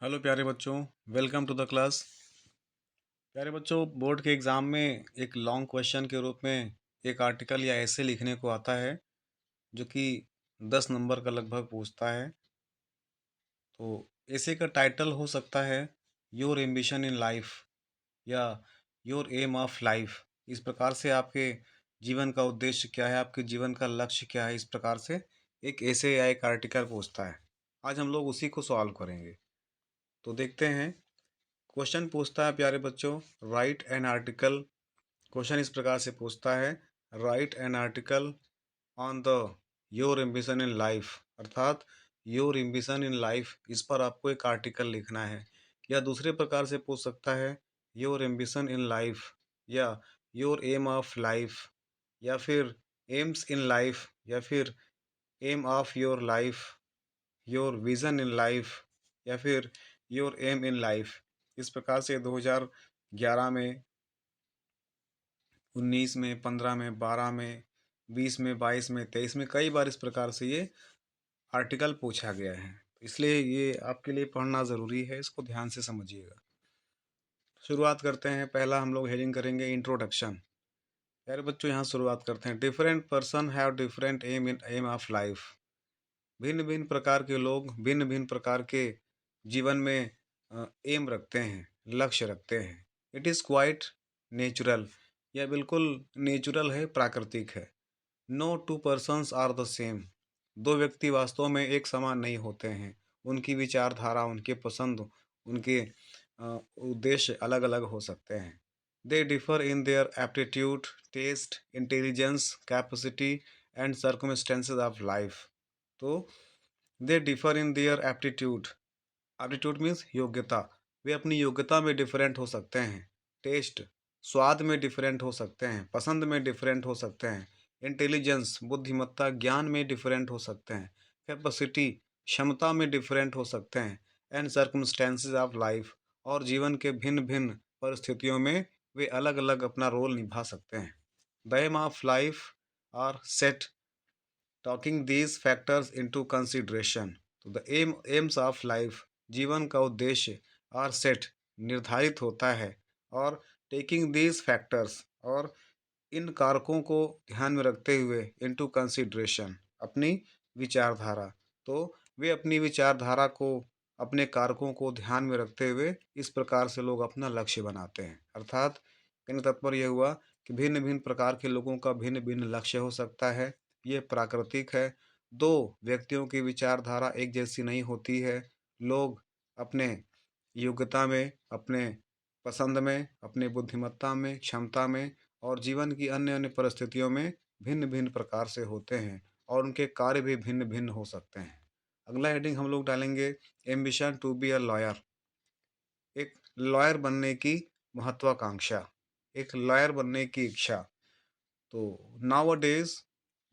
Hello प्यारे बच्चों, welcome to the class. प्यारे बच्चों, बोर्ड के एग्ज़ाम में एक लॉन्ग क्वेश्चन के रूप में एक आर्टिकल या ऐसे लिखने को आता है जो कि 10 नंबर का लगभग पूछता है। तो ऐसे का टाइटल हो सकता है योर एम्बिशन इन लाइफ या योर एम ऑफ लाइफ। इस प्रकार से आपके जीवन का उद्देश्य क्या है, आपके जीवन का लक्ष्य क्या है, इस प्रकार से एक ऐसे या एक आर्टिकल पूछता है। आज हम लोग उसी को सॉल्व करेंगे। तो देखते हैं। क्वेश्चन पूछता है प्यारे बच्चों, राइट एन आर्टिकल। क्वेश्चन इस प्रकार से पूछता है, right an article on the your ambition in life, अर्थात योर एम्बिशन इन लाइफ, इस पर आपको एक आर्टिकल लिखना है। या दूसरे प्रकार से पूछ सकता है, योर एम्बिशन इन लाइफ या योर एम ऑफ लाइफ या फिर एम्स इन लाइफ या फिर aim of your life, your vision in life या फिर योर एम इन लाइफ। इस प्रकार से 2011 में, 19 में, 15 में, 12 में, 20 में, 22 में, 23 में कई बार इस प्रकार से ये आर्टिकल पूछा गया है। इसलिए ये आपके लिए पढ़ना ज़रूरी है, इसको ध्यान से समझिएगा। शुरुआत करते हैं। पहला हम लोग हेडिंग करेंगे इंट्रोडक्शन। प्यारे बच्चों, यहाँ शुरुआत करते हैं। Different person have different aim of life. भिन्न भिन्न प्रकार के लोग भिन्न भिन्न प्रकार के जीवन में एम रखते हैं, लक्ष्य रखते हैं। It is quite natural. यह बिल्कुल नेचुरल है, प्राकृतिक है। No two persons are the same. दो व्यक्ति वास्तव में एक समान नहीं होते हैं। उनकी विचारधारा, उनके पसंद, उनके उद्देश्य अलग अलग हो सकते हैं। They differ in their aptitude, test, intelligence, capacity and circumstances of life. तो they differ in their aptitude. Aptitude means योग्यता। वे अपनी योग्यता में डिफरेंट हो सकते हैं। टेस्ट, स्वाद में डिफरेंट हो सकते हैं, पसंद में डिफरेंट हो सकते हैं। इंटेलिजेंस, बुद्धिमत्ता, ज्ञान में डिफरेंट हो सकते हैं। कैपेसिटी, क्षमता में डिफरेंट हो सकते हैं। एंड सर्कमस्टेंसेज ऑफ लाइफ, और जीवन के भिन्न भिन्न परिस्थितियों में वे अलग अलग अपना रोल निभा सकते हैं। The aim of life are set taking these factors into consideration. तो द एम्स ऑफ लाइफ, जीवन का उद्देश्य, आर सेट, निर्धारित होता है, और टेकिंग दीज फैक्टर्स, और इन कारकों को ध्यान में रखते हुए, इनटू कंसिडरेशन, अपनी विचारधारा। तो वे अपनी विचारधारा को, अपने कारकों को ध्यान में रखते हुए इस प्रकार से लोग अपना लक्ष्य बनाते हैं। अर्थात कहने का तात्पर्य यह हुआ कि भिन्न भिन्न प्रकार के लोगों का भिन्न भिन्न लक्ष्य हो सकता है। ये प्राकृतिक है। दो व्यक्तियों की विचारधारा एक जैसी नहीं होती है। लोग अपने योग्यता में, अपने पसंद में, अपने बुद्धिमत्ता में, क्षमता में और जीवन की अन्य अन्य परिस्थितियों में भिन्न भिन्न प्रकार से होते हैं, और उनके कार्य भी भिन्न भिन्न हो सकते हैं। अगला हेडिंग हम लोग डालेंगे, ambition to be a lawyer. एक लॉयर बनने की महत्वाकांक्षा, एक लॉयर बनने की इच्छा। तो nowadays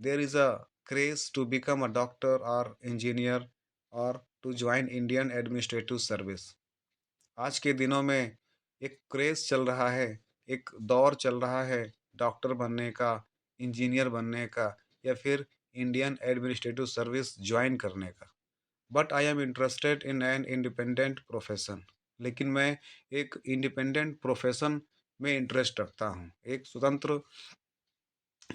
there is a craze to become a doctor or engineer or to join Indian administrative service। आज के दिनों में एक क्रेज चल रहा है, एक दौर चल रहा है डॉक्टर बनने का, इंजीनियर बनने का, या फिर इंडियन एडमिनिस्ट्रेटिव सर्विस ज्वाइन करने का। But I am interested in an independent profession. लेकिन मैं एक इंडिपेंडेंट प्रोफेशन में इंटरेस्ट रखता हूँ, एक स्वतंत्र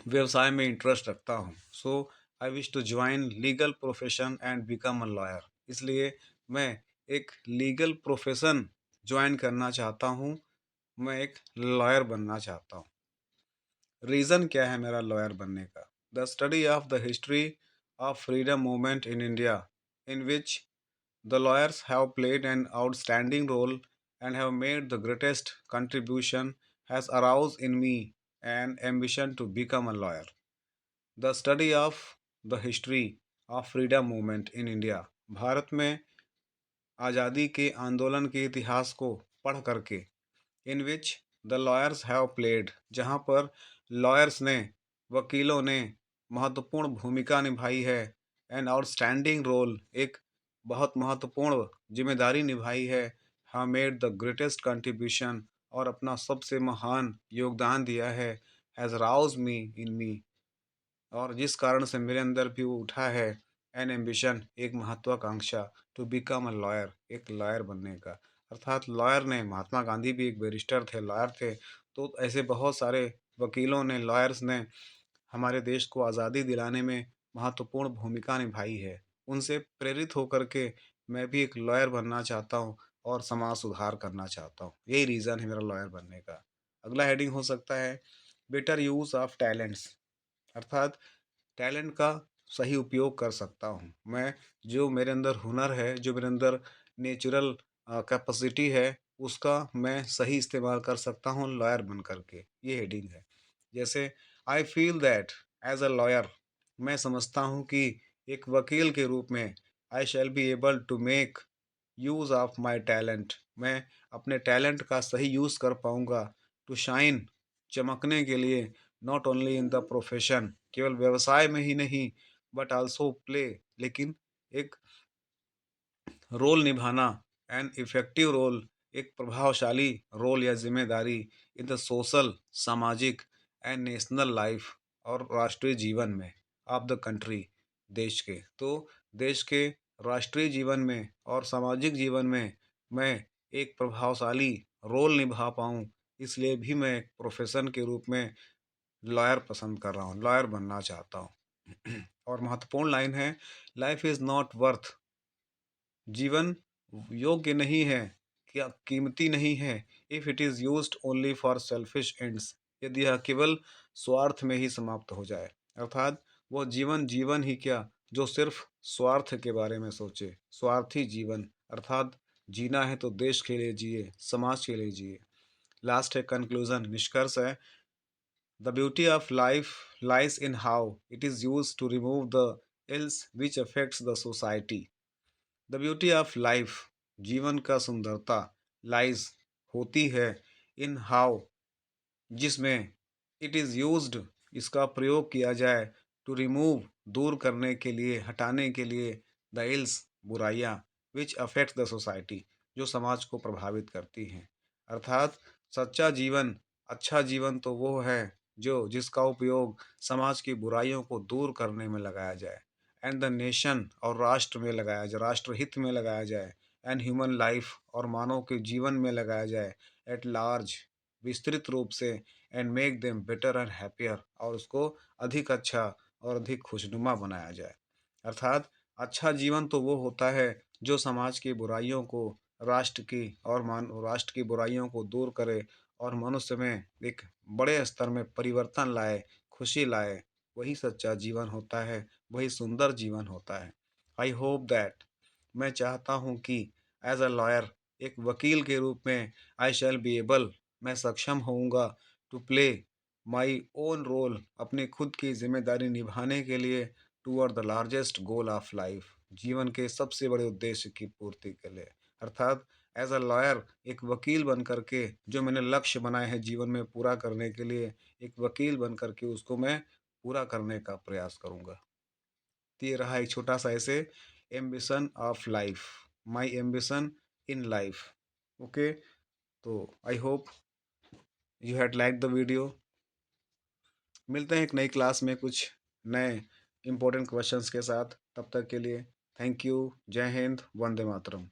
व्यवसाय में इंटरेस्ट रखता हूँ। So I wish to join legal profession and become a lawyer. इसलिए मैं एक लीगल प्रोफेशन ज्वाइन करना चाहता हूँ, मैं एक लॉयर बनना चाहता हूँ। रीज़न क्या है मेरा लॉयर बनने का? The study of the history of freedom movement in India, in which the lawyers have played an outstanding role and have made the greatest contribution, has aroused in me an ambition to become a lawyer. The study of the history of freedom movement in India, भारत में आज़ादी के आंदोलन के इतिहास को पढ़ करके, in which the lawyers have played, जहाँ पर लॉयर्स ने, वकीलों ने महत्वपूर्ण भूमिका निभाई है। एन आउटस्टैंडिंग रोल, एक बहुत महत्वपूर्ण जिम्मेदारी निभाई है। हाँ मेड द ग्रेटेस्ट कंट्रीब्यूशन, और अपना सबसे महान योगदान दिया है। हैज़ राउज मी इन मी, और जिस कारण से मेरे अंदर भी वो उठा है, एन एम्बिशन एक महत्वाकांक्षा टू बिकम अ लॉयर एक लॉयर बनने का। अर्थात लॉयर ने महात्मा गांधी भी एक बैरिस्टर थे, लॉयर थे। तो ऐसे बहुत सारे वकीलों ने, लॉयर्स ने हमारे देश को आज़ादी दिलाने में महत्वपूर्ण भूमिका निभाई है। उनसे प्रेरित होकर के मैं भी एक लॉयर बनना चाहता हूँ और समाज सुधार करना चाहता हूँ। यही रीज़न है मेरा लॉयर बनने का। अगला हेडिंग हो सकता है बेटर यूज़ ऑफ टैलेंट्स। अर्थात टैलेंट का सही उपयोग कर सकता हूँ। मैं जो मेरे अंदर हुनर है, जो मेरे अंदर नेचुरल कैपेसिटी है, उसका मैं सही इस्तेमाल कर सकता हूँ लॉयर बन कर के। ये हेडिंग है। जैसे I feel that as a lawyer मैं समझता हूँ कि एक वकील के रूप में I shall be able to make use of my talent. मैं अपने टैलेंट का सही यूज़ कर पाऊँगा टू शाइन चमकने के लिए not only in the profession केवल व्यवसाय में ही नहीं बट आल्सो प्ले लेकिन एक रोल निभाना एन इफ़ेक्टिव रोल एक प्रभावशाली रोल या ज़िम्मेदारी इन द सोशल सामाजिक एंड नेशनल लाइफ और राष्ट्रीय जीवन में ऑफ द कंट्री देश के। तो देश के राष्ट्रीय जीवन में और सामाजिक जीवन में मैं एक प्रभावशाली रोल निभा पाऊँ, इसलिए भी मैं एक प्रोफ़ेशन के रूप में लॉयर पसंद कर रहा हूँ, लॉयर बनना चाहता हूँ। और महत्वपूर्ण लाइन है लाइफ़ इज़ नॉट वर्थ जीवन योग्य नहीं है, क्या कीमती नहीं है if it is used only for selfish ends यदि यह केवल स्वार्थ में ही समाप्त हो जाए। अर्थात वो जीवन जीवन ही क्या जो सिर्फ स्वार्थ के बारे में सोचे, स्वार्थी जीवन। अर्थात जीना है तो देश के लिए जिए, समाज के लिए जिए। लास्ट है कंक्लूजन, निष्कर्ष है the beauty of life lies in how it is used to remove the ills which affects the society. The beauty of life जीवन का सुंदरता लाइज होती है इन हाउ जिसमें इट इज़ यूज्ड इसका प्रयोग किया जाए टू रिमूव दूर करने के लिए, हटाने के लिए द इल्स बुराइयाँ विच अफेक्ट द सोसाइटी जो समाज को प्रभावित करती हैं। अर्थात सच्चा जीवन, अच्छा जीवन तो वो है जो जिसका उपयोग समाज की बुराइयों को दूर करने में लगाया जाए एंड द नेशन और राष्ट्र में लगाया जाए, राष्ट्रहित में लगाया जाए एंड ह्यूमन लाइफ और मानव के जीवन में लगाया जाए एट लार्ज विस्तृत रूप से and make them better and happier और उसको अधिक अच्छा और अधिक खुशनुमा बनाया जाए। अर्थात अच्छा जीवन तो वो होता है जो समाज की बुराइयों को, राष्ट्र की और मान राष्ट्र की बुराइयों को दूर करे और मनुष्य में एक बड़े स्तर में परिवर्तन लाए, खुशी लाए। वही सच्चा जीवन होता है, वही सुंदर जीवन होता है। आई होप दैट मैं चाहता हूँ कि एज अ लॉयर एक वकील के रूप में आई शैल बी एबल मैं सक्षम होऊंगा to play my own role अपने खुद की जिम्मेदारी निभाने के लिए toward the largest goal of life जीवन के सबसे बड़े उद्देश्य की पूर्ति के लिए। अर्थात एज अ लॉयर एक वकील बन करके जो मैंने लक्ष्य बनाए हैं जीवन में पूरा करने के लिए एक वकील बन करके उसको मैं पूरा करने का प्रयास करूंगा। तो ये रहा एक छोटा सा ऐसे ambition of life, my ambition in life. Okay, तो I hope you had like the video. मिलते हैं एक नई क्लास में कुछ नए इंपॉर्टेंट क्वेश्चंस के साथ। तब तक के लिए थैंक यू। जय हिंद, वंदे मातरम।